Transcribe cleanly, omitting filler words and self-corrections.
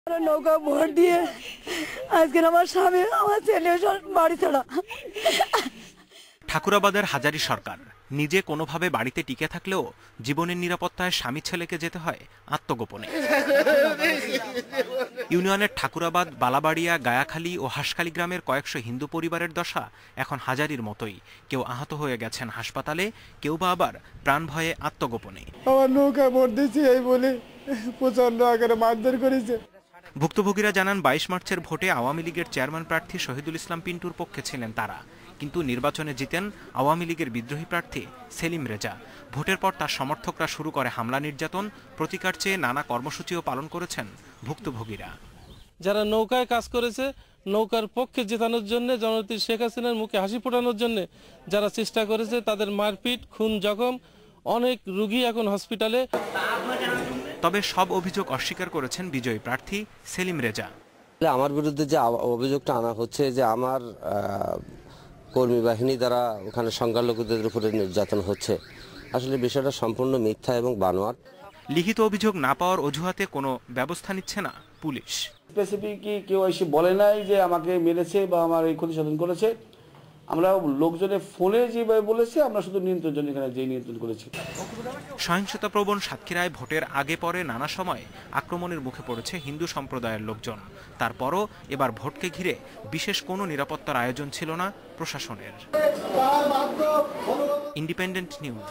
নৌকা ভোট দিয়ে আজকে আমার স্বামী আমার ছেলে বাড়ি ছাড়া। ঠাকুরাবাদের হাজারী সরকার নিজে কোনোভাবে বাড়িতে টিকে থাকলেও জীবনের নিরাপত্তায় স্বামী ছেলেকে যেতে হয় আত্মগোপনে। ইউনিয়নের ঠাকুরাবাদ, বালাবাড়িয়া, গায়াখালী ও হাঁসখালী গ্রামের কয়েকশো হিন্দু পরিবারের দশা এখন হাজারীর মতোই। কেউ আহত হয়ে গেছেন হাসপাতালে, কেউ বা আবার প্রাণ ভয়ে আত্মগোপনে। আমার নৌকা ভোট দিয়েছি এই বলে প্রচন্ড আকারে মারধর করেছে। ভুক্তভোগীরা জানান ২২ মার্চের ভোটে আওয়ামী লীগের চেয়ারম্যান প্রার্থী শহীদুল ইসলাম পিন্টুর পক্ষে ছিলেন তারা, কিন্তু নির্বাচনে জিতেন আওয়ামী লীগের বিদ্রোহী প্রার্থী সেলিম রেজা। ভোটের পর তার সমর্থকরা শুরু করে হামলা, নির্যাতন, প্রতিকার চেয়ে নানা কর্মসূচিও পালন করেছেন ভুক্তভোগীরা। যারা নৌকায় কাজ করেছে, নৌকার পক্ষে জেতানোর জন্য, জননেত্রী শেখ হাসিনার মুখে হাসি ফোটানোর জন্য যারা চেষ্টা করেছে, তাদের মারপিট, খুন, জখম, অনেক রোগী এখন হসপিটালে। তবে সব অভিযোগ অস্বীকার করেছেন বিজয়ী প্রার্থী সেলিম রেজা। আমার বিরুদ্ধে যে অভিযোগটা আনা হচ্ছে যে আমার কর্মী বাহিনী দ্বারা ওখানে সংখ্যালঘুদের উপরে নির্যাতন হচ্ছে, আসলে বিষয়টা সম্পূর্ণ মিথ্যা এবং বানোয়াট। লিখিত অভিযোগ না পাওয়ার অজুহাতে কোনো ব্যবস্থা নিচ্ছে না পুলিশ। স্পেসিফিক কেউ এসে বলে নাই যে আমাকে মেরেছে বা আমার এই ক্ষতি সাধন করেছে। আমরা লোকজনের ফোনে যেভাবে বলেছে, আমরা শুধু নিয়ন্ত্রণ জন্য এখানে যে নিয়ন্ত্রণ করেছি। সহিংসতাপ্রবণ সাতক্ষীরায় ভোটের আগে পরে নানা সময় আক্রমণের মুখে পড়েছে হিন্দু সম্প্রদায়ের লোকজন। তারপরও এবার ভোটকে ঘিরে বিশেষ কোনো নিরাপত্তার আয়োজন ছিল না প্রশাসনের। Independent news.